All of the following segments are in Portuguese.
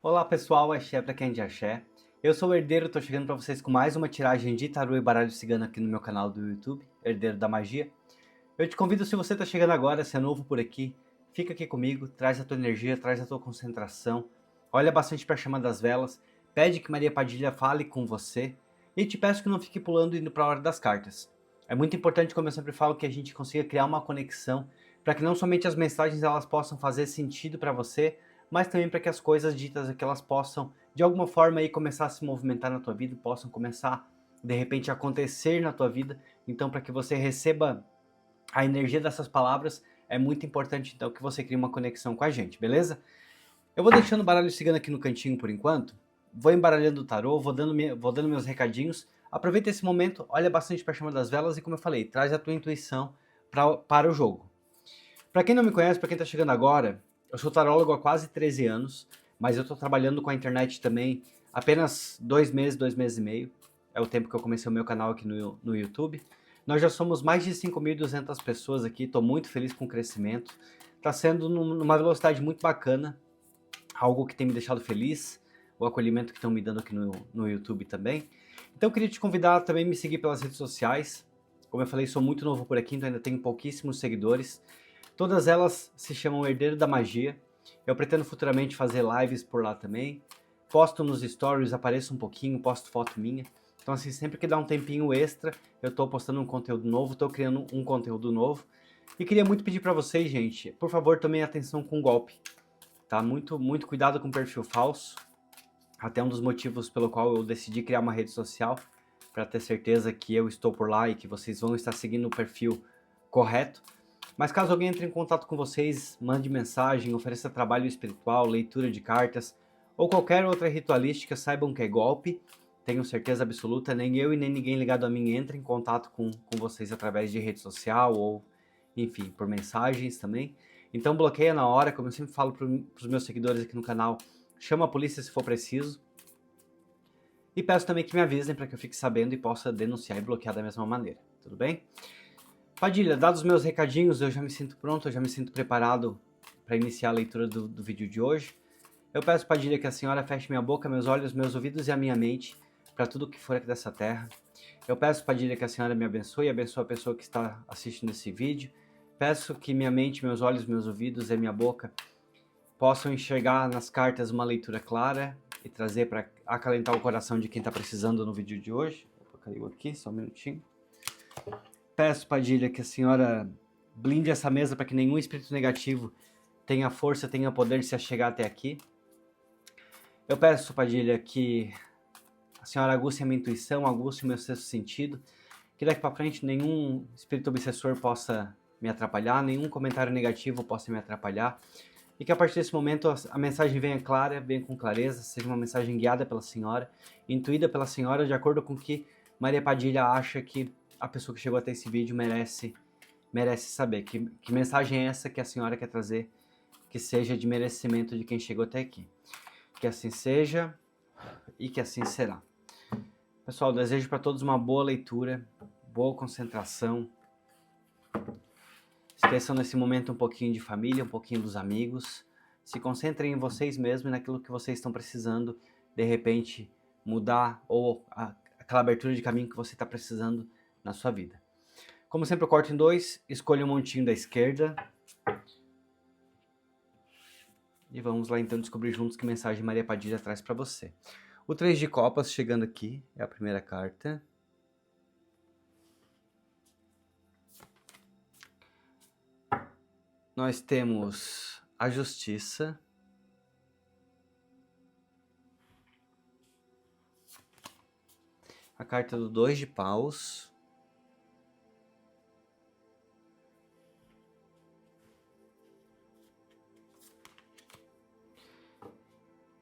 Olá pessoal, axé pra quem é de axé. Eu sou o Herdeiro, tô chegando pra vocês com mais uma tiragem de tarô e baralho cigano aqui no meu canal do YouTube, Herdeiro da Magia. Eu te convido, se você tá chegando agora, se é novo por aqui, fica aqui comigo, traz a tua energia, traz a tua concentração, olha bastante pra chama das velas, pede que Maria Padilha fale com você e te peço que não fique pulando indo pra hora das cartas. É muito importante, como eu sempre falo, que a gente consiga criar uma conexão para que não somente as mensagens elas possam fazer sentido para você, mas também para que as coisas ditas aqui elas possam de alguma forma aí começar a se movimentar na tua vida, possam começar de repente a acontecer na tua vida. Então, para que você receba a energia dessas palavras, é muito importante então que você crie uma conexão com a gente, beleza? Eu vou deixando o baralho cigano aqui no cantinho por enquanto, vou embaralhando o tarô, vou dando meus recadinhos. Aproveita esse momento, olha bastante para a chama das velas e, como eu falei, traz a tua intuição para o jogo. Para quem não me conhece, para quem está chegando agora, eu sou tarólogo há quase 13 anos, mas eu estou trabalhando com a internet também apenas 2 meses e meio. É o tempo que eu comecei o meu canal aqui no YouTube. Nós já somos mais de 5.200 pessoas aqui, estou muito feliz com o crescimento. Está sendo numa velocidade muito bacana, algo que tem me deixado feliz, o acolhimento que estão me dando aqui no YouTube também. Então eu queria te convidar a também me seguir pelas redes sociais. Como eu falei, sou muito novo por aqui, então ainda tenho pouquíssimos seguidores. Todas elas se chamam Herdeiro da Magia. Eu pretendo futuramente fazer lives por lá também. Posto nos stories, apareço um pouquinho, posto foto minha. Então assim, sempre que dá um tempinho extra, eu tô postando um conteúdo novo, tô criando um conteúdo novo. E queria muito pedir para vocês, gente, por favor, tomem atenção com o golpe. Tá? Muito cuidado com perfil falso. Até um dos motivos pelo qual eu decidi criar uma rede social, para ter certeza que eu estou por lá e que vocês vão estar seguindo o perfil correto. Mas caso alguém entre em contato com vocês, mande mensagem, ofereça trabalho espiritual, leitura de cartas ou qualquer outra ritualística, saibam que é golpe. Tenho certeza absoluta, nem eu e nem ninguém ligado a mim entra em contato com vocês através de rede social ou, enfim, por mensagens também. Então bloqueia na hora, como eu sempre falo para os meus seguidores aqui no canal, chama a polícia se for preciso. E peço também que me avisem para que eu fique sabendo e possa denunciar e bloquear da mesma maneira, tudo bem? Padilha, dados os meus recadinhos, eu já me sinto pronto, eu já me sinto preparado para iniciar a leitura do vídeo de hoje. Eu peço, Padilha, que a senhora feche minha boca, meus olhos, meus ouvidos e a minha mente para tudo que for aqui dessa terra. Eu peço, Padilha, que a senhora me abençoe e abençoe a pessoa que está assistindo esse vídeo. Peço que minha mente, meus olhos, meus ouvidos e a minha boca possam enxergar nas cartas uma leitura clara e trazer para acalentar o coração de quem está precisando no vídeo de hoje. Caiu aqui, só um minutinho. Peço, Padilha, que a senhora blinde essa mesa para que nenhum espírito negativo tenha força, tenha poder de se achegar até aqui. Eu peço, Padilha, que a senhora aguce a minha intuição, aguce o meu sexto sentido, que daqui para frente nenhum espírito obsessor possa me atrapalhar, nenhum comentário negativo possa me atrapalhar, e que a partir desse momento a mensagem venha clara, venha com clareza, seja uma mensagem guiada pela senhora, intuída pela senhora, de acordo com o que Maria Padilha acha que a pessoa que chegou até esse vídeo merece saber. Que mensagem é essa que a senhora quer trazer, que seja de merecimento de quem chegou até aqui. Que assim seja e que assim será. Pessoal, desejo para todos uma boa leitura, boa concentração. Esqueçam nesse momento um pouquinho de família, um pouquinho dos amigos. Se concentrem em vocês mesmos e naquilo que vocês estão precisando, de repente, mudar ou aquela abertura de caminho que você está precisando na sua vida. Como sempre, eu corto em dois, escolha um montinho da esquerda. E vamos lá então descobrir juntos que mensagem Maria Padilha traz para você. O 3 de copas chegando aqui, é a primeira carta. Nós temos a justiça. A carta do 2 de paus.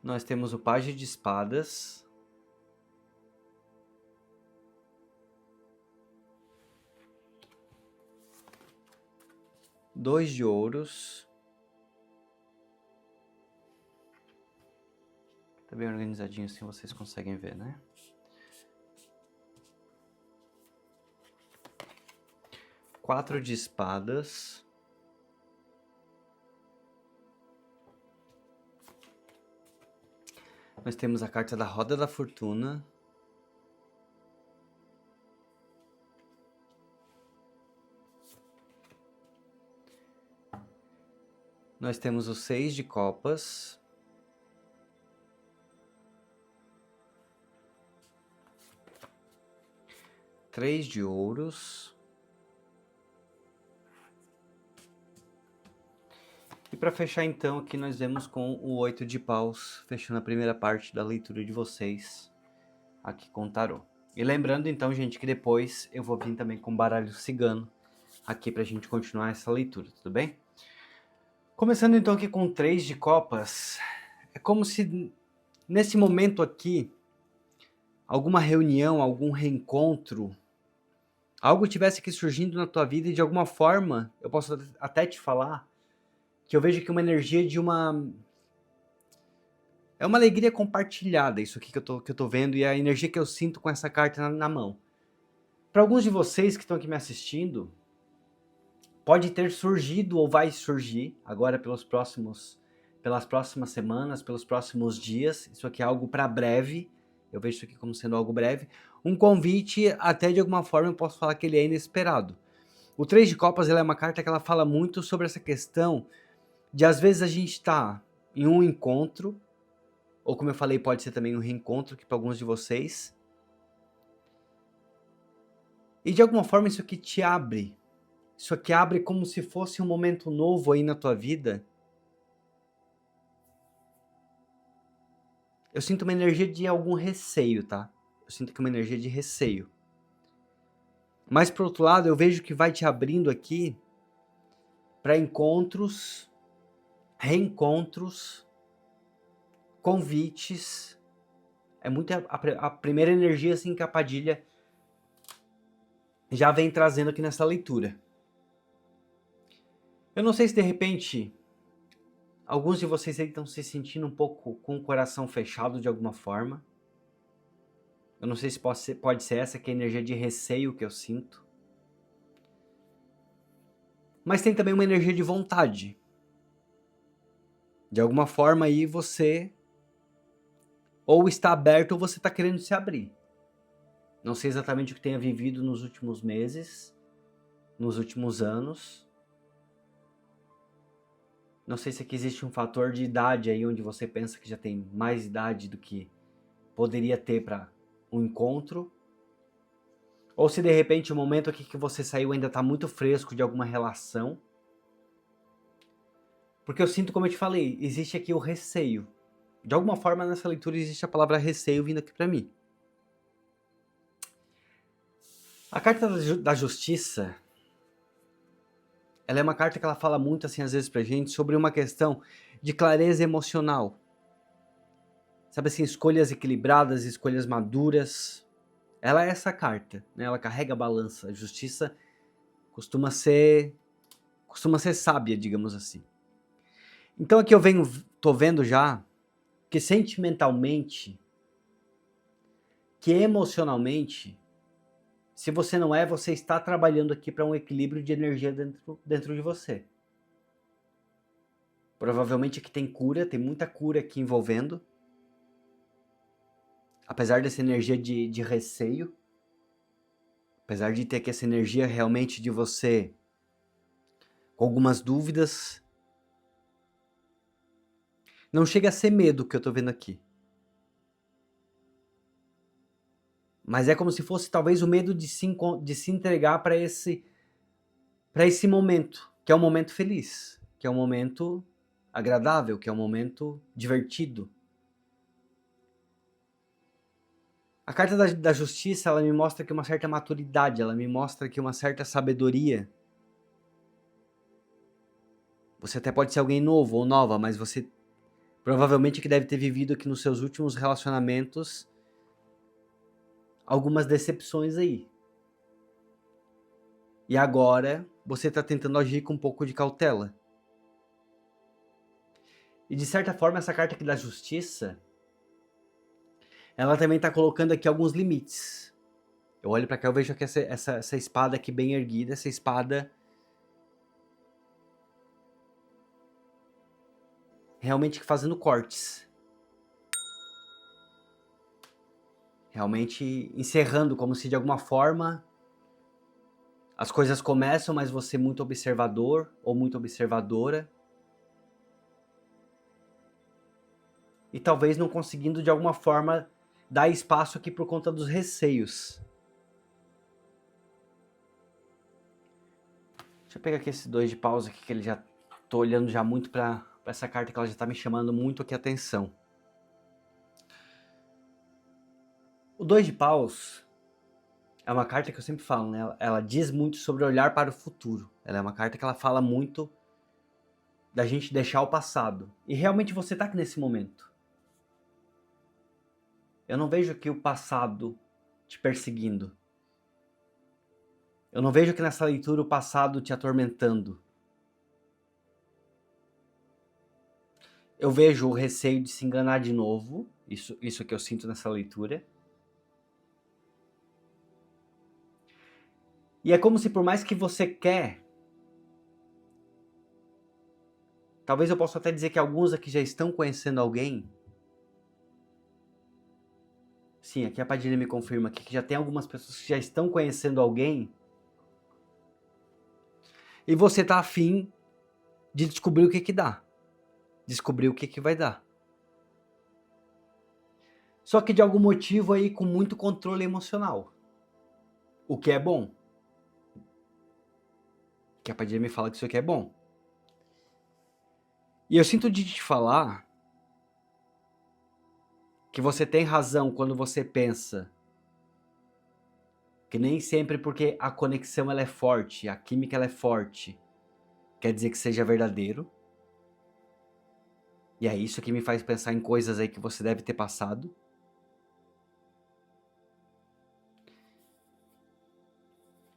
Nós temos o pajem de espadas. Dois de ouros. Tá bem organizadinho assim, vocês conseguem ver, né? Quatro de espadas. Nós temos a carta da Roda da Fortuna. Nós temos o 6 de Copas. Três de Ouros. E para fechar então, aqui nós vemos com o 8 de Paus, fechando a primeira parte da leitura de vocês aqui com o tarô. E lembrando então, gente, que depois eu vou vir também com baralho cigano aqui pra gente continuar essa leitura, tudo bem? Começando então aqui com 3 de Copas, é como se nesse momento aqui, alguma reunião, algum reencontro, algo tivesse aqui surgindo na tua vida e de alguma forma, eu posso até te falar, que eu vejo aqui uma energia de uma... É uma alegria compartilhada, isso aqui que eu tô vendo, e a energia que eu sinto com essa carta na mão. Para alguns de vocês que estão aqui me assistindo, pode ter surgido ou vai surgir agora pelas próximas semanas, pelos próximos dias. Isso aqui é algo para breve. Eu vejo isso aqui como sendo algo breve. Um convite, até de alguma forma eu posso falar que ele é inesperado. O 3 de Copas, ela é uma carta que ela fala muito sobre essa questão de às vezes a gente tá em um encontro, ou como eu falei, pode ser também um reencontro aqui para alguns de vocês. E de alguma forma isso aqui te abre. Isso aqui abre como se fosse um momento novo aí na tua vida. Eu sinto uma energia de algum receio, tá? Eu sinto que é uma energia de receio. Mas por outro lado, eu vejo que vai te abrindo aqui para encontros, reencontros, convites. É muito a primeira energia assim que a Padilha já vem trazendo aqui nessa leitura. Eu não sei se de repente alguns de vocês aí estão se sentindo um pouco com o coração fechado de alguma forma. Eu não sei se pode ser essa que é a energia de receio que eu sinto. Mas tem também uma energia de vontade. De alguma forma aí você ou está aberto ou você está querendo se abrir. Não sei exatamente o que tenha vivido nos últimos meses, nos últimos anos. Não sei se aqui existe um fator de idade aí, onde você pensa que já tem mais idade do que poderia ter para um encontro. Ou se de repente o momento aqui que você saiu ainda está muito fresco de alguma relação. Porque eu sinto, como eu te falei, existe aqui o receio. De alguma forma nessa leitura existe a palavra receio vindo aqui para mim. A carta da justiça, ela é uma carta que ela fala muito assim às vezes pra gente sobre uma questão de clareza emocional. Sabe assim, escolhas equilibradas, escolhas maduras. Ela é essa carta, né? Ela carrega a balança. A justiça costuma ser sábia, digamos assim. Então aqui tô vendo já que sentimentalmente, que emocionalmente, se você não é, você está trabalhando aqui para um equilíbrio de energia dentro de você. Provavelmente aqui tem cura, tem muita cura aqui envolvendo. Apesar dessa energia de receio, apesar de ter aqui essa energia realmente de você com algumas dúvidas, não chega a ser medo que eu tô vendo aqui. Mas é como se fosse talvez o medo de se entregar para esse momento, que é um momento feliz, que é um momento agradável, que é um momento divertido. A carta da justiça, ela me mostra que uma certa maturidade, ela me mostra que uma certa sabedoria. Você até pode ser alguém novo ou nova, mas você provavelmente que deve ter vivido aqui nos seus últimos relacionamentos algumas decepções aí. E agora você está tentando agir com um pouco de cautela. E de certa forma essa carta aqui da justiça, ela também está colocando aqui alguns limites. Eu olho para cá e vejo aqui essa espada aqui bem erguida, essa espada realmente fazendo cortes. realmente encerrando, como se de alguma forma as coisas começam, mas você muito observador ou muito observadora, e talvez não conseguindo de alguma forma dar espaço aqui por conta dos receios. Deixa eu pegar aqui esse 2 de paus aqui, que ele já tô olhando já muito para essa carta, que ela já tá me chamando muito aqui a atenção. O 2 de paus é uma carta que eu sempre falo, né? Ela diz muito sobre olhar para o futuro. Ela é uma carta que ela fala muito da gente deixar o passado. E realmente você tá aqui nesse momento. Eu não vejo aqui o passado te perseguindo. Eu não vejo aqui nessa leitura o passado te atormentando. Eu vejo o receio de se enganar de novo. Isso que eu sinto nessa leitura. E é como se por mais que você quer, talvez eu possa até dizer que alguns aqui já estão conhecendo alguém. Sim, aqui a Padilha me confirma aqui que já tem algumas pessoas que já estão conhecendo alguém. E você tá afim de descobrir o que dá. Descobrir o que vai dar. Só que de algum motivo aí com muito controle emocional. O que é bom. Que a Padilha me fala que isso aqui é bom. E eu sinto de te falar que você tem razão quando você pensa que nem sempre porque a conexão ela é forte, a química ela é forte, quer dizer que seja verdadeiro. E é isso que me faz pensar em coisas aí que você deve ter passado.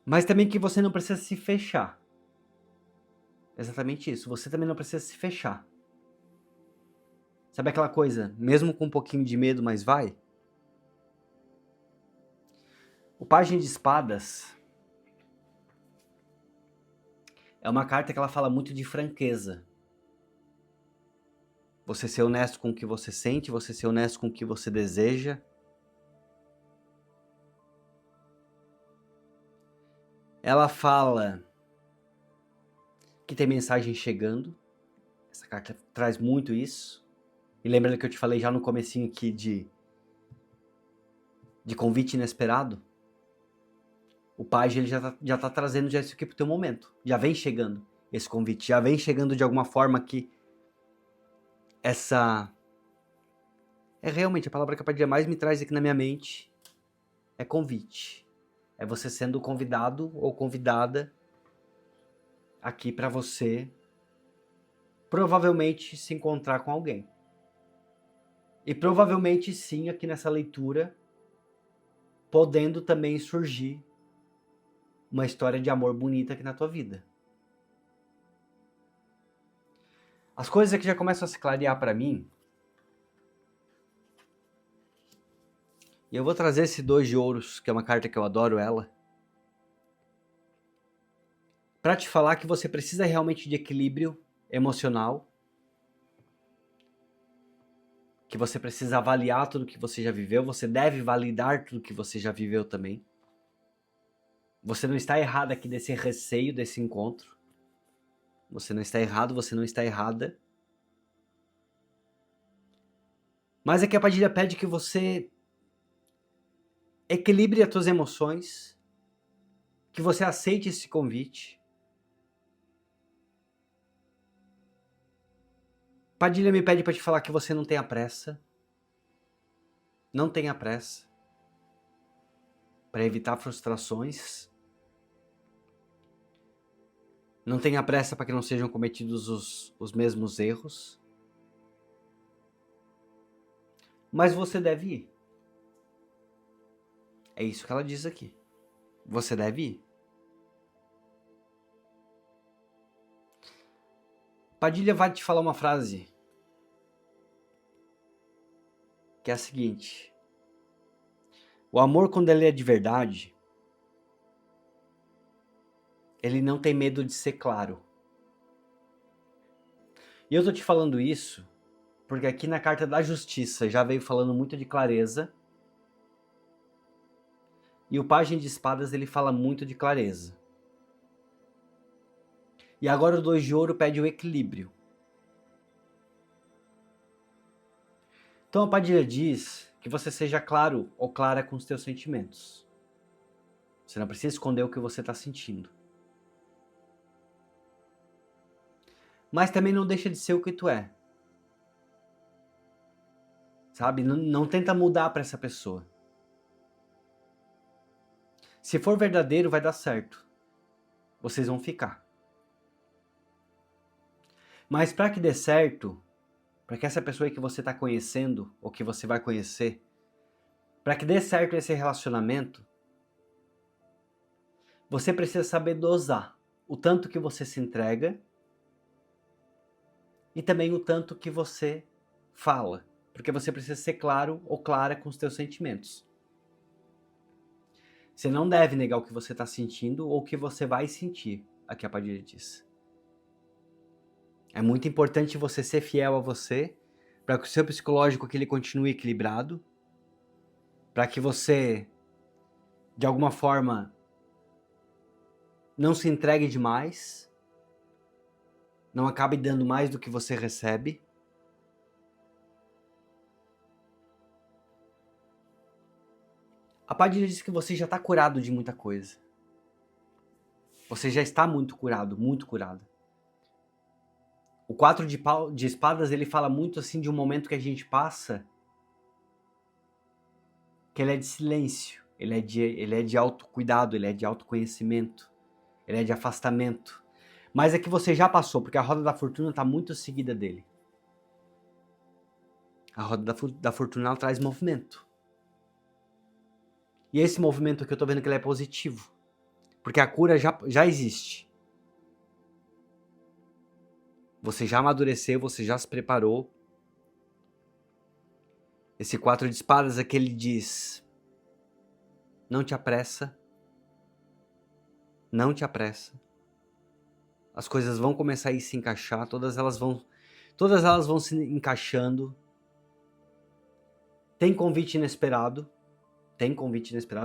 Mas também que você não precisa se fechar. Exatamente isso, você também não precisa se fechar. Sabe aquela coisa, mesmo com um pouquinho de medo, mas vai? O Pajem de Espadas é uma carta que ela fala muito de franqueza. Você ser honesto com o que você sente, você ser honesto com o que você deseja. Ela fala que tem mensagem chegando. Essa carta traz muito isso. E lembrando que eu te falei já no comecinho aqui de convite inesperado. O Pajem ele já tá trazendo já isso aqui pro teu momento. Já vem chegando esse convite. Já vem chegando de alguma forma que essa... É realmente a palavra que a Padilha mais me traz aqui na minha mente. É convite. É você sendo convidado ou convidada aqui para você provavelmente se encontrar com alguém. E provavelmente sim, aqui nessa leitura, podendo também surgir uma história de amor bonita aqui na tua vida. As coisas aqui já começam a se clarear para mim. E eu vou trazer esse 2 de ouros, que é uma carta que eu adoro ela, para te falar que você precisa realmente de equilíbrio emocional, que você precisa avaliar tudo que você já viveu, você deve validar tudo que você já viveu também. Você não está errado aqui desse receio desse encontro. Você não está errado, você não está errada. Mas aqui a Padilha pede que você equilibre as tuas emoções, que você aceite esse convite. Padilha me pede para te falar que você não tenha pressa. Não tenha pressa. Para evitar frustrações. Não tenha pressa para que não sejam cometidos os mesmos erros. Mas você deve ir. É isso que ela diz aqui. Você deve ir. Padilha vai te falar uma frase que é a seguinte: o amor, quando ele é de verdade, ele não tem medo de ser claro. E eu tô te falando isso porque aqui na carta da justiça já veio falando muito de clareza. E o Pajem de Espadas, ele fala muito de clareza. E agora o 2 de Ouro pede o equilíbrio. Então a Padilha diz que você seja claro ou clara com os teus sentimentos. Você não precisa esconder o que você está sentindo. Mas também não deixa de ser o que tu é. Sabe? Não tenta mudar para essa pessoa. Se for verdadeiro, vai dar certo. Vocês vão ficar. Mas para que dê certo, para que essa pessoa que você está conhecendo, ou que você vai conhecer, para que dê certo esse relacionamento, você precisa saber dosar o tanto que você se entrega e também o tanto que você fala, porque você precisa ser claro ou clara com os teus sentimentos. Você não deve negar o que você está sentindo ou o que você vai sentir, aqui a Padilha diz. É muito importante você ser fiel a você, para que o seu psicológico que ele continue equilibrado, para que você, de alguma forma, não se entregue demais, não acabe dando mais do que você recebe. A Padilha diz que você já está curado de muita coisa. Você já está muito curado, muito curado. O 4 de espadas, ele fala muito assim de um momento que a gente passa, que ele é de silêncio, ele é de autocuidado, ele é de autoconhecimento, ele é de afastamento. Mas é que você já passou, porque a roda da fortuna está muito seguida dele. A roda da fortuna ela traz movimento. E esse movimento aqui eu tô vendo que ele é positivo. Porque a cura já existe. Você já amadureceu, você já se preparou. Esse 4 de espadas aqui ele diz: não te apressa. Não te apressa. As coisas vão começar a ir se encaixar, todas elas vão se encaixando. Tem convite inesperado,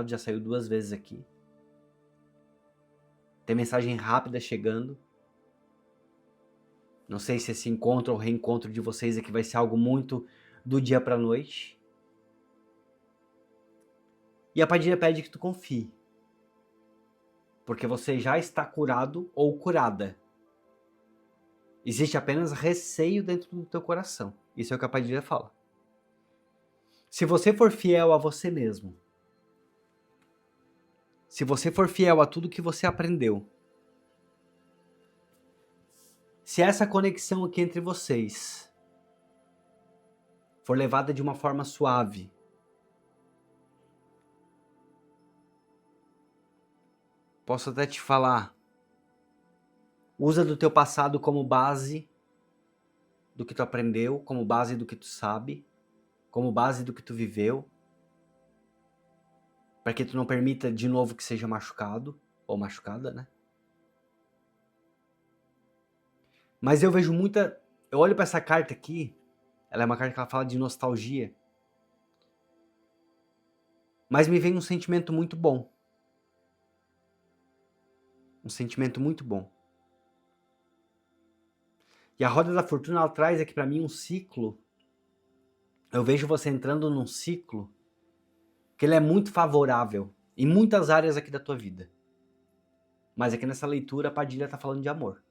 já saiu 2 vezes aqui. Tem mensagem rápida chegando. Não sei se esse encontro ou reencontro de vocês aqui vai ser algo muito do dia pra noite. E a Padilha pede que tu confie. Porque você já está curado ou curada. Existe apenas receio dentro do teu coração. Isso é o que a Padilha fala. Se você for fiel a você mesmo, se você for fiel a tudo que você aprendeu, se essa conexão aqui entre vocês for levada de uma forma suave, posso até te falar, usa do teu passado como base do que tu aprendeu, como base do que tu sabe, como base do que tu viveu, para que tu não permita de novo que seja machucado, ou machucada, né? Mas eu vejo eu olho para essa carta aqui, ela é uma carta que ela fala de nostalgia, mas me vem um sentimento muito bom. Um sentimento muito bom. E a roda da fortuna ela traz aqui para mim um ciclo. Eu vejo você entrando num ciclo que ele é muito favorável em muitas áreas aqui da tua vida. Mas aqui nessa leitura a Padilha tá falando de amor.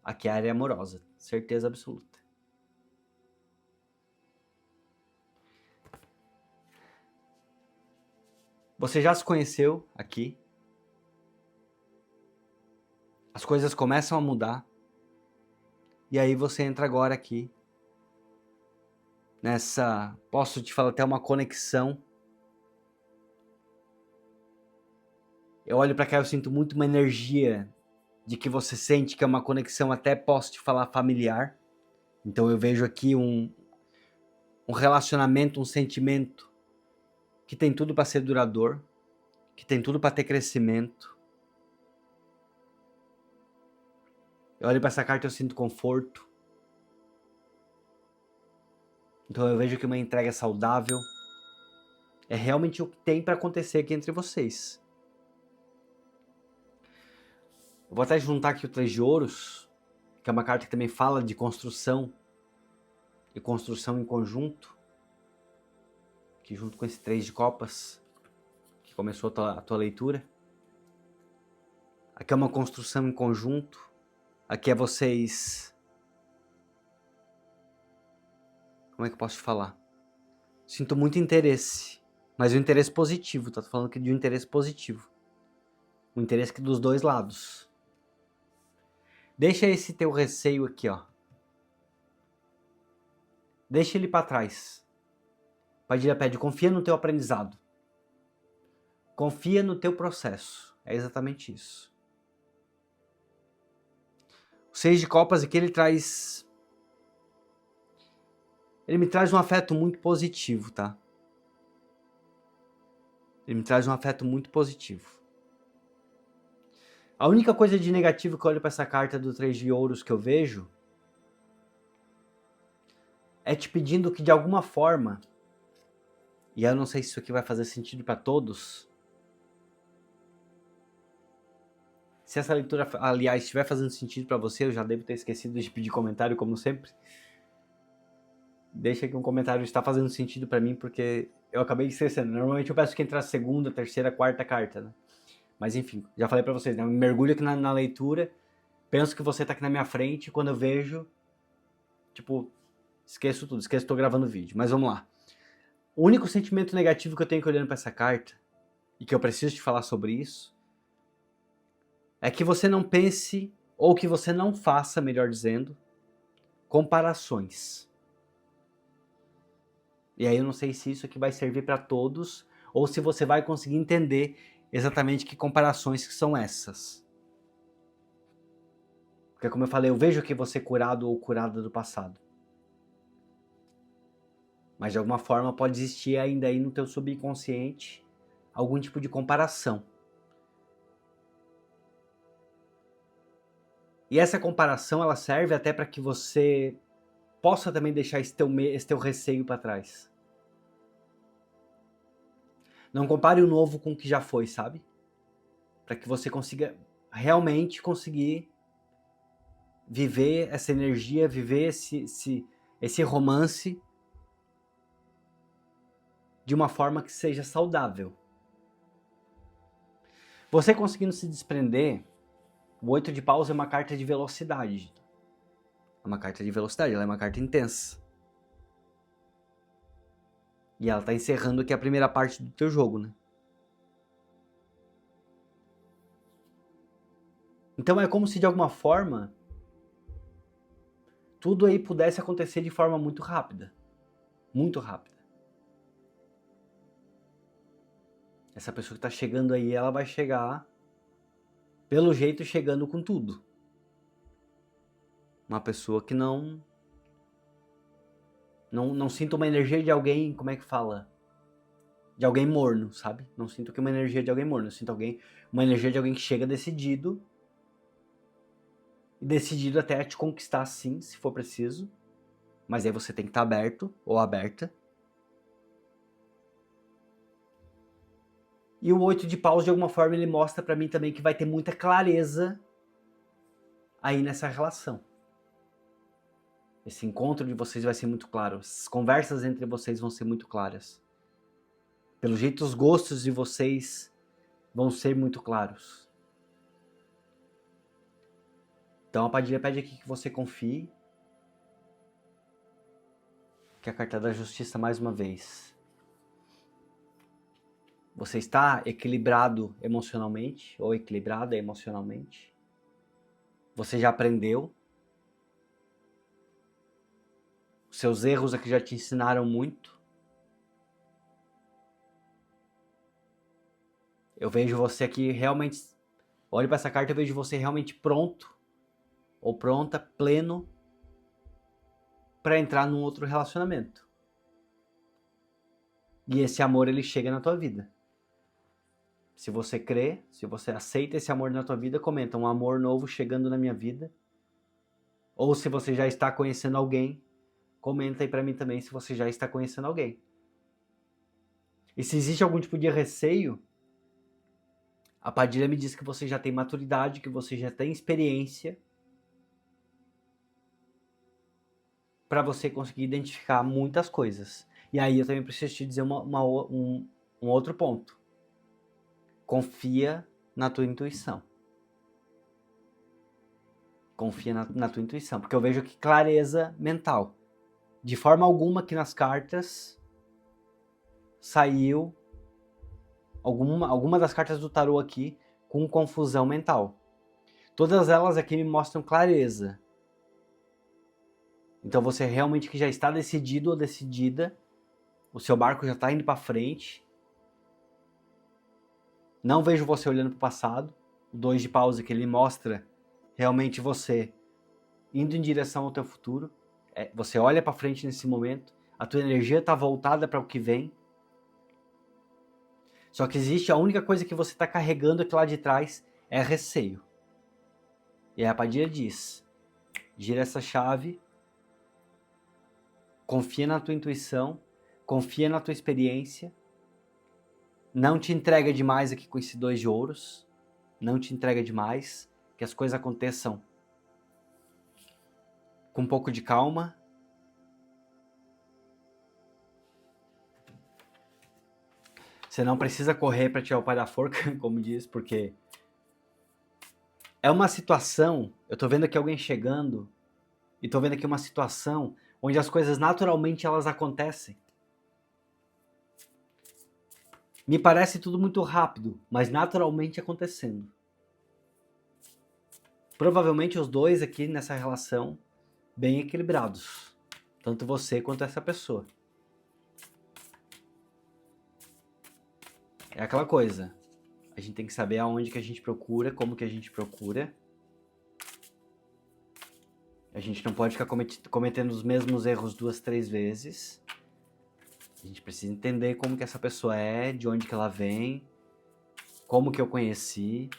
Aqui é a área amorosa, certeza absoluta. Você já se conheceu aqui. As coisas começam a mudar. E aí você entra agora aqui nessa, posso te falar até uma conexão. Eu olho para cá e eu sinto muito uma energia de que você sente que é uma conexão até, posso te falar, familiar. Então eu vejo aqui um relacionamento, um sentimento que tem tudo para ser duradouro, que tem tudo para ter crescimento. Eu olho para essa carta e eu sinto conforto. Então eu vejo que uma entrega saudável, É realmente o que tem para acontecer aqui entre vocês. Eu vou até juntar aqui o 3 de ouros, que é uma carta que também fala de construção e construção em conjunto, que junto com esse 3 de copas, que começou a tua leitura. Aqui é uma construção em conjunto, aqui é vocês... Como é que eu posso te falar? Sinto muito interesse, mas um interesse positivo, tá falando aqui de um interesse positivo. Um interesse que dos dois lados. Deixa esse teu receio aqui, ó. Deixa ele para trás. Padilha pede, confia no teu aprendizado. Confia no teu processo. É exatamente isso. O 6 de copas aqui, ele me traz um afeto muito positivo, tá? Ele me traz um afeto muito positivo. A única coisa de negativo que eu olho para essa carta do 3 de ouros que eu vejo é te pedindo que de alguma forma, e eu não sei se isso aqui vai fazer sentido para todos, se essa leitura, aliás, estiver fazendo sentido para você, eu já devo ter esquecido de pedir comentário, como sempre. Deixa aqui um comentário se está fazendo sentido para mim, porque eu acabei esquecendo. Normalmente eu peço que entre a segunda, terceira, quarta carta, né? Mas enfim, já falei pra vocês, né? Eu mergulho aqui na leitura, penso que você tá aqui na minha frente, quando eu vejo, tipo, esqueço tudo, esqueço que tô gravando vídeo. Mas vamos lá. O único sentimento negativo que eu tenho que olhando pra essa carta, e que eu preciso te falar sobre isso, é que você não pense, ou que você não faça, melhor dizendo, comparações. E aí eu não sei se isso aqui vai servir pra todos, ou se você vai conseguir entender exatamente que comparações que são essas. Porque como eu falei, eu vejo que você é curado ou curada do passado. Mas de alguma forma pode existir ainda aí no teu subconsciente algum tipo de comparação. E essa comparação ela serve até para que você possa também deixar esse teu receio para trás. Não compare o novo com o que já foi, sabe? Para que você consiga realmente conseguir viver essa energia, viver esse romance de uma forma que seja saudável. Você conseguindo se desprender, o 8 de paus é uma carta de velocidade. É uma carta de velocidade, ela é uma carta intensa. E ela tá encerrando aqui a primeira parte do teu jogo, né? Então é como se de alguma forma tudo aí pudesse acontecer de forma muito rápida. Muito rápida. Essa pessoa que tá chegando aí, ela vai chegar, pelo jeito, chegando com tudo. Uma pessoa que não sinto uma energia de alguém, como é que fala? De alguém morno, sabe? Não sinto que uma energia de alguém morno. Eu sinto uma energia de alguém que chega decidido. E decidido até a te conquistar sim, se for preciso. Mas aí você tem que estar aberto ou aberta. E o 8 de paus, de alguma forma, ele mostra pra mim também que vai ter muita clareza aí nessa relação. Esse encontro de vocês vai ser muito claro. As conversas entre vocês vão ser muito claras. Pelo jeito, os gostos de vocês vão ser muito claros. Então a Padilha pede aqui que você confie. Que é a carta da justiça mais uma vez. Você está equilibrado emocionalmente ou equilibrada emocionalmente. Você já aprendeu. Os seus erros aqui já te ensinaram muito. Eu vejo você aqui realmente... Olhe para essa carta e eu vejo você realmente pronto ou pronta, pleno, para entrar num outro relacionamento. E esse amor, ele chega na tua vida. Se você crê, se você aceita esse amor na tua vida, comenta um amor novo chegando na minha vida. Ou se você já está conhecendo alguém, comenta aí pra mim também se você já está conhecendo alguém. E se existe algum tipo de receio, a Padilha me diz que você já tem maturidade, que você já tem experiência para você conseguir identificar muitas coisas. E aí eu também preciso te dizer um outro ponto. Confia na tua intuição. Confia na tua intuição, porque eu vejo aqui clareza mental. De forma alguma que nas cartas saiu alguma das cartas do tarô aqui com confusão mental. Todas elas aqui me mostram clareza. Então você realmente que já está decidido ou decidida, o seu barco já está indo para frente. Não vejo você olhando para o passado. O 2 de paus que ele mostra realmente você indo em direção ao teu futuro. Você olha para frente nesse momento, a tua energia está voltada para o que vem. Só que existe a única coisa que você está carregando aqui lá de trás é receio. E a Padilha diz: gira essa chave, confia na tua intuição, confia na tua experiência, não te entrega demais aqui com esse 2 de ouros, não te entrega demais, que as coisas aconteçam com um pouco de calma. Você não precisa correr para tirar o pai da forca, como diz, porque é uma situação, eu tô vendo aqui alguém chegando, e tô vendo aqui uma situação onde as coisas naturalmente elas acontecem. Me parece tudo muito rápido, mas naturalmente acontecendo. Provavelmente os dois aqui nessa relação bem equilibrados, tanto você quanto essa pessoa. É aquela coisa, a gente tem que saber aonde que a gente procura, como que a gente procura. A gente não pode ficar cometendo os mesmos erros 2, 3 vezes. A gente precisa entender como que essa pessoa é, de onde que ela vem, como que eu conheci.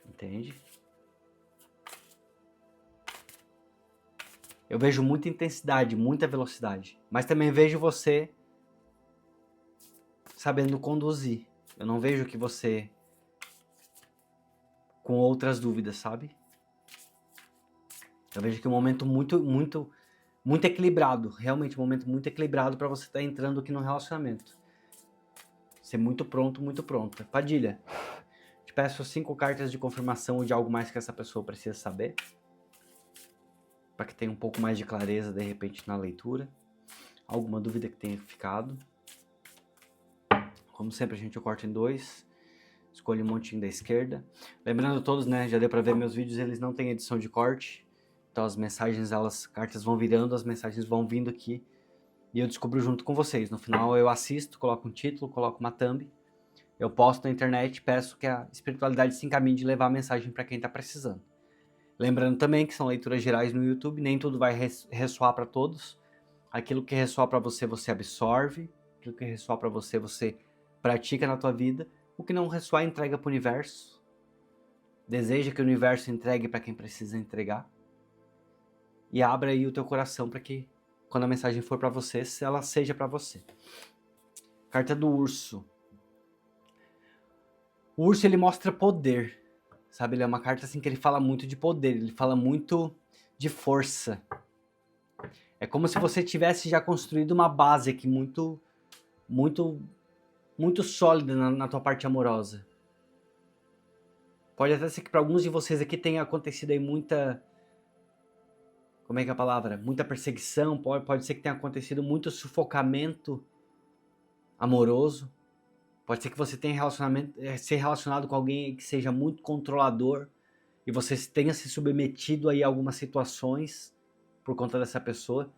Entende? Eu vejo muita intensidade, muita velocidade. Mas também vejo você sabendo conduzir. Eu não vejo que você com outras dúvidas, sabe? Eu vejo que é um momento muito equilibrado. Realmente um momento muito equilibrado para você estar entrando aqui no relacionamento. Ser muito pronto, muito pronta. Padilha, te peço 5 cartas de confirmação ou de algo mais que essa pessoa precisa saber. Para que tenha um pouco mais de clareza, de repente, na leitura. Alguma dúvida que tenha ficado. Como sempre, a gente corta em 2. Escolhe um montinho da esquerda. Lembrando a todos, né? Já deu para ver meus vídeos, eles não têm edição de corte. Então as mensagens, cartas vão virando, as mensagens vão vindo aqui. E eu descubro junto com vocês. No final eu assisto, coloco um título, coloco uma thumb. Eu posto na internet e peço que a espiritualidade se encaminhe de levar a mensagem para quem está precisando. Lembrando também que são leituras gerais no YouTube, nem tudo vai ressoar para todos. Aquilo que ressoar para você, você absorve. Aquilo que ressoar para você, você pratica na tua vida. O que não ressoar, entrega para o universo. Deseja que o universo entregue para quem precisa entregar. E abra aí o teu coração para que, quando a mensagem for para você, ela seja para você. Carta do urso. O urso, ele mostra poder. Sabe, ele é uma carta assim que ele fala muito de poder, ele fala muito de força. É como se você tivesse já construído uma base aqui muito sólida na tua parte amorosa. Pode até ser que para alguns de vocês aqui tenha acontecido aí muita... Como é que é a palavra? Muita perseguição, pode ser que tenha acontecido muito sufocamento amoroso. Pode ser que você tenha ser relacionado com alguém que seja muito controlador e você tenha se submetido aí a algumas situações por conta dessa pessoa.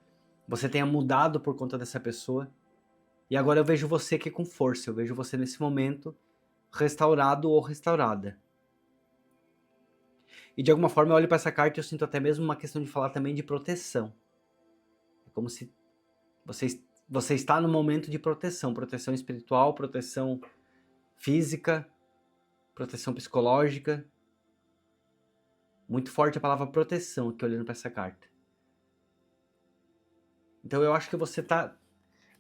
Você tenha mudado por conta dessa pessoa. E agora eu vejo você aqui com força. Eu vejo você nesse momento restaurado ou restaurada. E de alguma forma eu olho para essa carta e eu sinto até mesmo uma questão de falar também de proteção. É como se você está no momento de proteção. Proteção espiritual, proteção física, proteção psicológica. Muito forte a palavra proteção aqui olhando para essa carta. Então eu acho que você está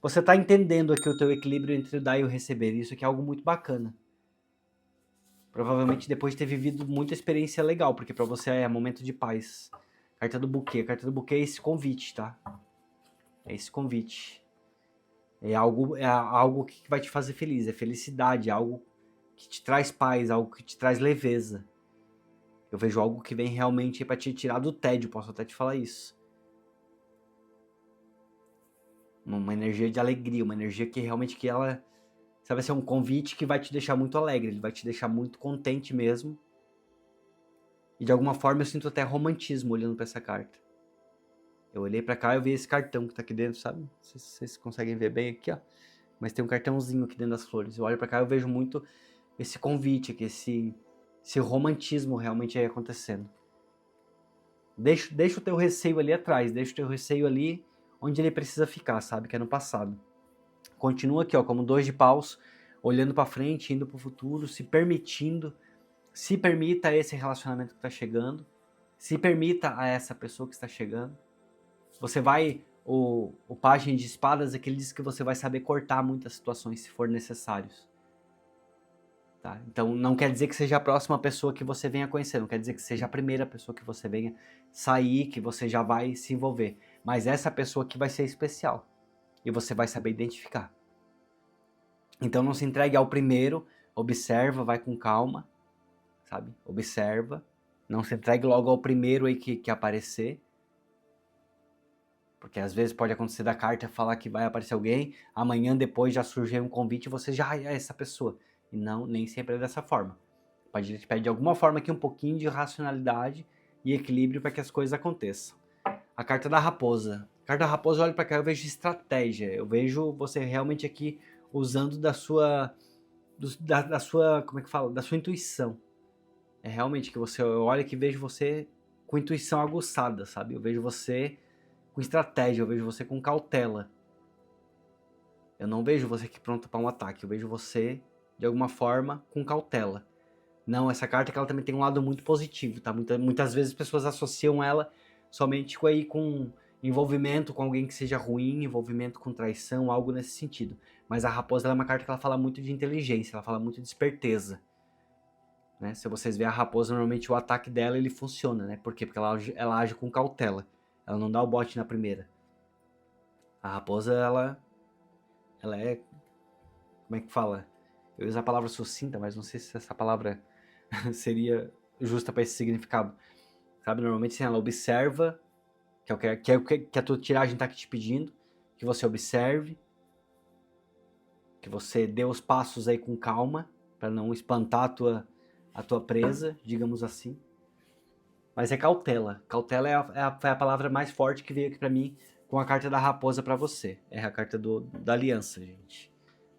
Você tá entendendo aqui o teu equilíbrio entre o dar e o receber. Isso aqui é algo muito bacana. Provavelmente depois de ter vivido muita experiência legal, porque pra você é momento de paz. Carta do buquê. Carta do buquê é esse convite, tá? É esse convite. É algo que vai te fazer feliz. É felicidade, é algo que te traz paz, algo que te traz leveza. Eu vejo algo que vem realmente pra te tirar do tédio, posso até te falar isso. Uma energia de alegria, uma energia que realmente que ela... Vai ser um convite que vai te deixar muito alegre, ele vai te deixar muito contente mesmo. E de alguma forma eu sinto até romantismo olhando pra essa carta. Eu olhei pra cá e eu vi esse cartão que tá aqui dentro, sabe? Não sei se vocês conseguem ver bem aqui, ó. Mas tem um cartãozinho aqui dentro das flores. Eu olho pra cá e eu vejo muito esse convite aqui, esse romantismo realmente aí acontecendo. Deixa o teu receio ali atrás, deixa o teu receio ali onde ele precisa ficar, sabe? Que é no passado. Continua aqui, ó, como 2 de paus, olhando pra frente, indo pro futuro, se permitindo. Se permita a esse relacionamento que tá chegando. Se permita a essa pessoa que está chegando. Você vai... O Pajem de Espadas aqui, ele diz que você vai saber cortar muitas situações se for necessários. Tá? Então não quer dizer que seja a próxima pessoa que você venha conhecer, não quer dizer que seja a primeira pessoa que você venha sair, que você já vai se envolver. Mas essa pessoa aqui vai ser especial. E você vai saber identificar. Então não se entregue ao primeiro, observa, vai com calma, sabe? Observa. Não se entregue logo ao primeiro aí que aparecer. Porque às vezes pode acontecer da carta falar que vai aparecer alguém, amanhã depois já surgir um convite e você já é essa pessoa. E não, nem sempre é dessa forma. Ele te pede de alguma forma aqui um pouquinho de racionalidade e equilíbrio para que as coisas aconteçam. A carta da raposa. A carta da raposa, olha para cá, eu vejo estratégia. Eu vejo você realmente aqui usando da sua... da sua, como é que fala? Da sua intuição. É realmente que você olha que vejo você com intuição aguçada, sabe? Eu vejo você com estratégia, eu vejo você com cautela. Eu não vejo você aqui pronto para um ataque, eu vejo você, de alguma forma, com cautela. Não, essa carta que ela também tem um lado muito positivo, tá? Muitas vezes as pessoas associam ela somente com envolvimento com alguém que seja ruim, envolvimento com traição, algo nesse sentido. Mas a raposa ela é uma carta que ela fala muito de inteligência, ela fala muito de esperteza. Né? Se vocês verem a raposa, normalmente o ataque dela ele funciona, né? Por quê? Porque ela age com cautela. Ela não dá o bote na primeira. A raposa, ela é... Como é que fala? Eu uso a palavra sucinta, mas não sei se essa palavra seria justa para esse significado. Sabe? Normalmente assim, ela observa, que é o que a tua tiragem está aqui te pedindo, que você observe, que você dê os passos aí com calma, para não espantar a tua presa, digamos assim. Mas é cautela. Cautela é a palavra mais forte que veio aqui pra mim com a carta da raposa pra você. É a carta da aliança, gente.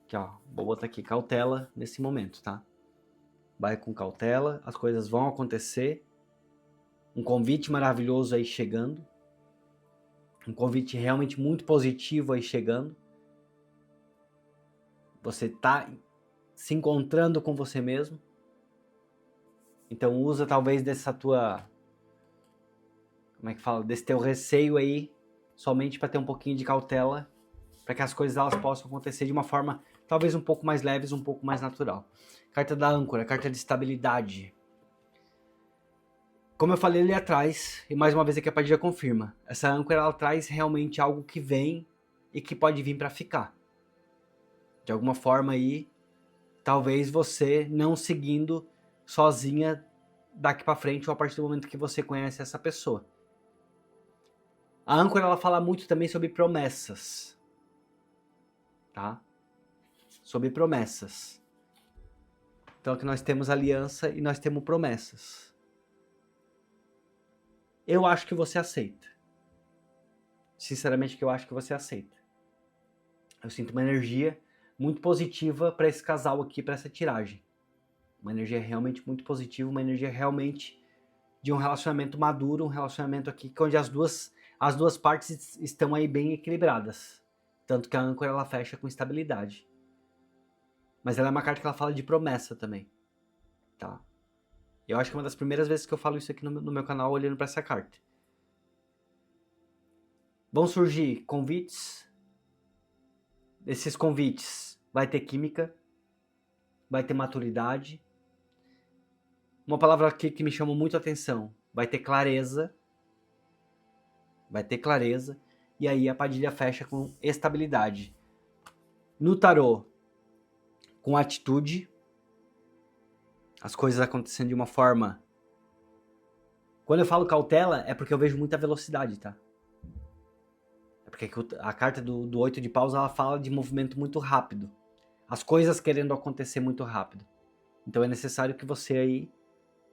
Aqui, ó. Vou botar aqui cautela nesse momento, tá? Vai com cautela, as coisas vão acontecer. Um convite maravilhoso aí chegando. Um convite realmente muito positivo aí chegando. Você tá se encontrando com você mesmo. Então usa talvez dessa tua... Como é que fala? Desse teu receio aí, somente para ter um pouquinho de cautela, para que as coisas elas possam acontecer de uma forma talvez um pouco mais leves, um pouco mais natural. Carta da âncora, carta de estabilidade. Como eu falei ali atrás, e mais uma vez aqui a Padilha confirma, essa âncora ela traz realmente algo que vem e que pode vir para ficar. De alguma forma aí, talvez você não seguindo sozinha daqui para frente ou a partir do momento que você conhece essa pessoa. A âncora ela fala muito também sobre promessas, tá? Sobre promessas. Então aqui nós temos aliança e nós temos promessas. Eu acho que você aceita. Sinceramente que eu acho que você aceita. Eu sinto uma energia muito positiva para esse casal aqui, para essa tiragem. Uma energia realmente muito positiva, uma energia realmente de um relacionamento maduro, um relacionamento aqui onde as duas partes estão aí bem equilibradas. Tanto que a âncora ela fecha com estabilidade. Mas ela é uma carta que ela fala de promessa também, tá? Eu acho que é uma das primeiras vezes que eu falo isso aqui no meu canal olhando para essa carta. Vão surgir convites, esses convites vai ter química, vai ter maturidade. Uma palavra aqui que me chamou muito a atenção, vai ter clareza. Vai ter clareza. E aí a Padilha fecha com estabilidade. No tarô, com atitude, as coisas acontecendo de uma forma... Quando eu falo cautela, é porque eu vejo muita velocidade, tá? É porque a carta do 8 de paus, ela fala de movimento muito rápido. As coisas querendo acontecer muito rápido. Então é necessário que você aí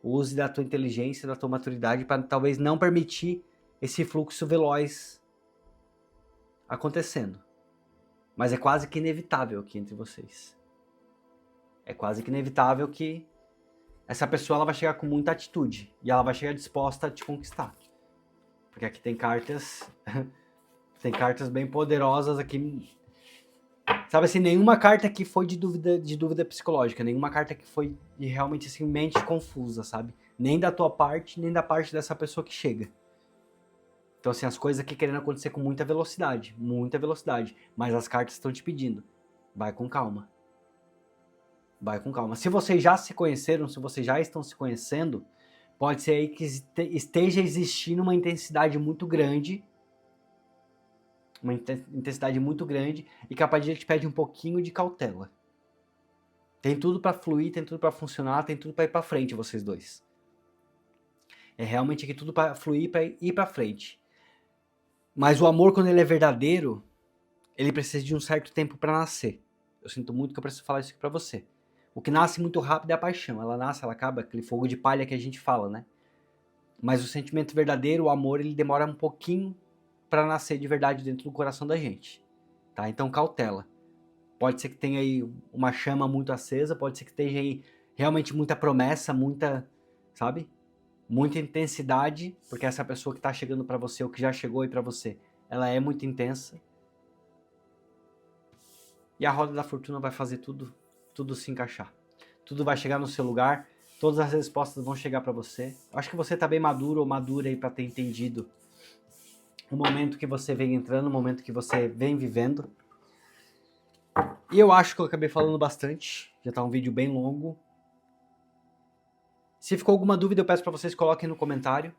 use da tua inteligência, da tua maturidade para talvez não permitir esse fluxo veloz acontecendo. Mas é quase que inevitável aqui entre vocês. É quase que inevitável que essa pessoa ela vai chegar com muita atitude e ela vai chegar disposta a te conquistar. Porque aqui tem cartas bem poderosas aqui. Sabe assim, nenhuma carta aqui foi de dúvida psicológica, nenhuma carta que foi de realmente assim mente confusa, sabe? Nem da tua parte, nem da parte dessa pessoa que chega. Então assim, as coisas aqui querendo acontecer com muita velocidade, mas as cartas estão te pedindo, vai com calma. Vai com calma. Se vocês já se conheceram, se vocês já estão se conhecendo, pode ser aí que esteja existindo uma intensidade muito grande. Uma intensidade muito grande e que a Padilha te pede um pouquinho de cautela. Tem tudo pra fluir, tem tudo pra funcionar, tem tudo pra ir pra frente, vocês dois. É realmente aqui tudo pra fluir, pra ir pra frente. Mas o amor, quando ele é verdadeiro, ele precisa de um certo tempo pra nascer. Eu sinto muito que eu preciso falar isso aqui pra você. O que nasce muito rápido é a paixão. Ela nasce, ela acaba, aquele fogo de palha que a gente fala, né? Mas o sentimento verdadeiro, o amor, ele demora um pouquinho para nascer de verdade dentro do coração da gente, tá? Então cautela. Pode ser que tenha aí uma chama muito acesa, pode ser que tenha aí realmente muita promessa, muita, sabe? Muita intensidade, porque essa pessoa que tá chegando para você, ou que já chegou aí para você, ela é muito intensa. E a roda da fortuna vai fazer tudo se encaixar. Tudo vai chegar no seu lugar, todas as respostas vão chegar para você. Eu acho que você tá bem maduro ou madura aí para ter entendido o momento que você vem entrando, o momento que você vem vivendo. E eu acho que eu acabei falando bastante, já tá um vídeo bem longo. Se ficou alguma dúvida, eu peço para vocês coloquem no comentário.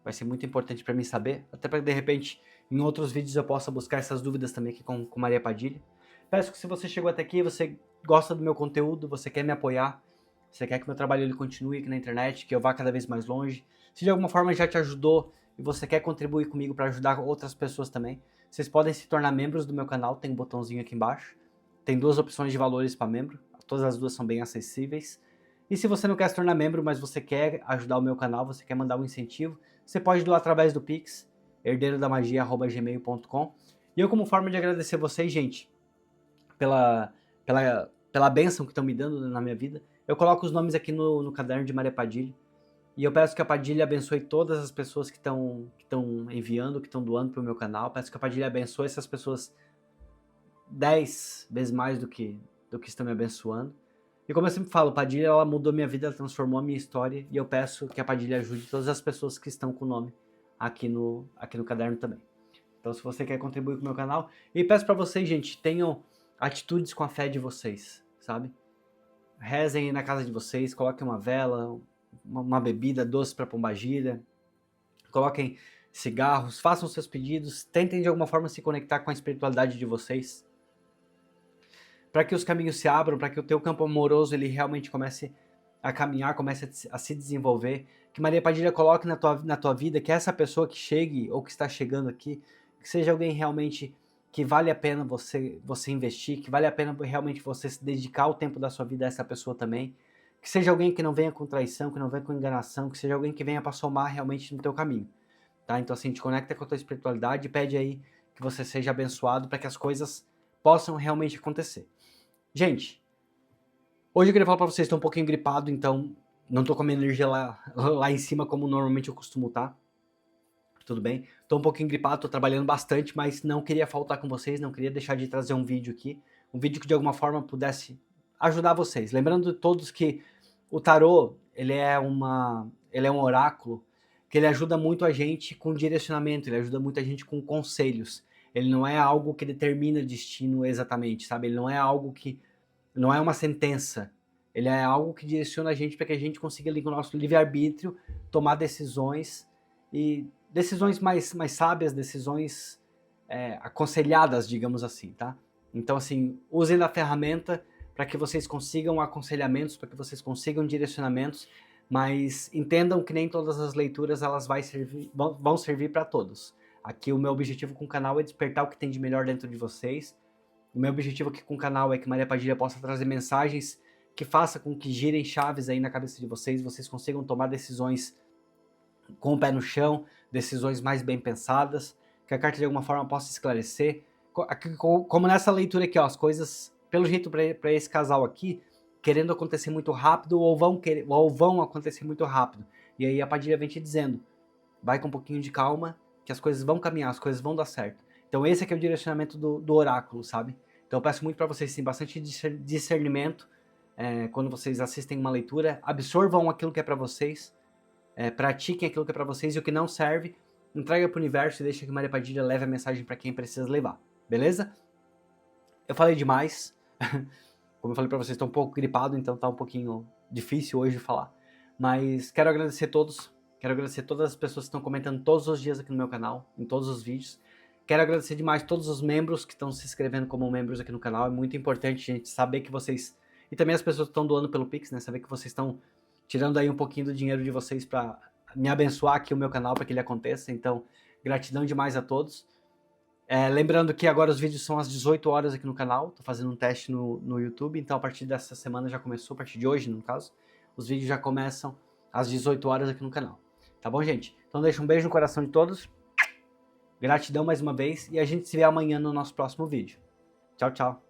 Vai ser muito importante para mim saber, até para de repente em outros vídeos eu possa buscar essas dúvidas também aqui com Maria Padilha. Peço que se você chegou até aqui, você gosta do meu conteúdo, você quer me apoiar, você quer que meu trabalho ele continue aqui na internet, que eu vá cada vez mais longe, se de alguma forma já te ajudou e você quer contribuir comigo para ajudar outras pessoas também, vocês podem se tornar membros do meu canal, tem um botãozinho aqui embaixo. Tem duas opções de valores para membro, todas as duas são bem acessíveis. E se você não quer se tornar membro, mas você quer ajudar o meu canal, você quer mandar um incentivo, você pode doar através do Pix, herdeirodamagia@gmail.com. E eu, como forma de agradecer vocês, gente, pela bênção que estão me dando na minha vida, eu coloco os nomes aqui no caderno de Maria Padilha. E eu peço que a Padilha abençoe todas as pessoas que estão enviando, que estão doando para o meu canal. Peço que a Padilha abençoe essas pessoas 10 vezes mais do que estão me abençoando. E como eu sempre falo, Padilha ela mudou minha vida, ela transformou a minha história. E eu peço que a Padilha ajude todas as pessoas que estão com o nome aqui no caderno também. Então se você quer contribuir com o meu canal, e peço para vocês, gente, tenham atitudes com a fé de vocês, sabe? Rezem aí na casa de vocês, coloquem uma vela, uma bebida doce para pombagira, coloquem cigarros, façam seus pedidos, tentem de alguma forma se conectar com a espiritualidade de vocês, para que os caminhos se abram, para que o teu campo amoroso ele realmente comece a caminhar, comece a se desenvolver, que Maria Padilha coloque na tua vida que essa pessoa que chegue ou que está chegando aqui, que seja alguém realmente que vale a pena você investir, que vale a pena realmente você se dedicar o tempo da sua vida a essa pessoa também, que seja alguém que não venha com traição, que não venha com enganação, que seja alguém que venha para somar realmente no teu caminho, tá? Então assim, te conecta com a tua espiritualidade e pede aí que você seja abençoado para que as coisas possam realmente acontecer. Gente, hoje eu queria falar para vocês, estou um pouquinho gripado, então não tô com a minha energia lá em cima como normalmente eu costumo estar. Tudo bem? Tô um pouquinho gripado, tô trabalhando bastante, mas não queria faltar com vocês, não queria deixar de trazer um vídeo aqui, um vídeo que de alguma forma pudesse ajudar vocês. Lembrando de todos que o tarô, ele é um oráculo que ele ajuda muito a gente com direcionamento, ele ajuda muito a gente com conselhos. ele não é algo que determina destino exatamente, sabe? Ele não é algo que, não é uma sentença, ele é algo que direciona a gente para que a gente consiga ali com o nosso livre-arbítrio tomar decisões, e decisões mais sábias, decisões aconselhadas, digamos assim, tá? Então, assim, usem da ferramenta para que vocês consigam aconselhamentos, para que vocês consigam direcionamentos, mas entendam que nem todas as leituras elas vão servir para todos. Aqui o meu objetivo com o canal é despertar o que tem de melhor dentro de vocês. O meu objetivo aqui com o canal é que Maria Padilha possa trazer mensagens que façam com que girem chaves aí na cabeça de vocês, vocês consigam tomar decisões com o pé no chão, decisões mais bem pensadas, que a carta de alguma forma possa esclarecer. Como nessa leitura aqui, ó, as coisas, pelo jeito para esse casal aqui, querendo acontecer muito rápido ou vão acontecer muito rápido. E aí a Padilha vem te dizendo, vai com um pouquinho de calma, que as coisas vão caminhar, as coisas vão dar certo. Então esse aqui é o direcionamento do oráculo, sabe? Então eu peço muito para vocês, sim, bastante discernimento quando vocês assistem uma leitura, absorvam aquilo que é para vocês, pratiquem aquilo que é para vocês, e o que não serve, entrega para o universo e deixa que Maria Padilha leve a mensagem para quem precisa levar, beleza? Eu falei demais, como eu falei para vocês, estou um pouco gripado, então tá um pouquinho difícil hoje de falar, mas quero agradecer a todos, quero agradecer todas as pessoas que estão comentando todos os dias aqui no meu canal, em todos os vídeos. Quero agradecer demais todos os membros que estão se inscrevendo como membros aqui no canal. É muito importante, gente, saber que vocês... E também as pessoas que estão doando pelo Pix, né? Saber que vocês estão tirando aí um pouquinho do dinheiro de vocês para me abençoar aqui o meu canal, para que ele aconteça. Então, gratidão demais a todos. Lembrando que agora os vídeos são às 18 horas aqui no canal. Tô fazendo um teste no YouTube. Então, a partir dessa semana já começou, a partir de hoje, no caso. Os vídeos já começam às 18 horas aqui no canal. Tá bom, gente? Então, deixa um beijo no coração de todos. Gratidão mais uma vez e a gente se vê amanhã no nosso próximo vídeo. Tchau, tchau.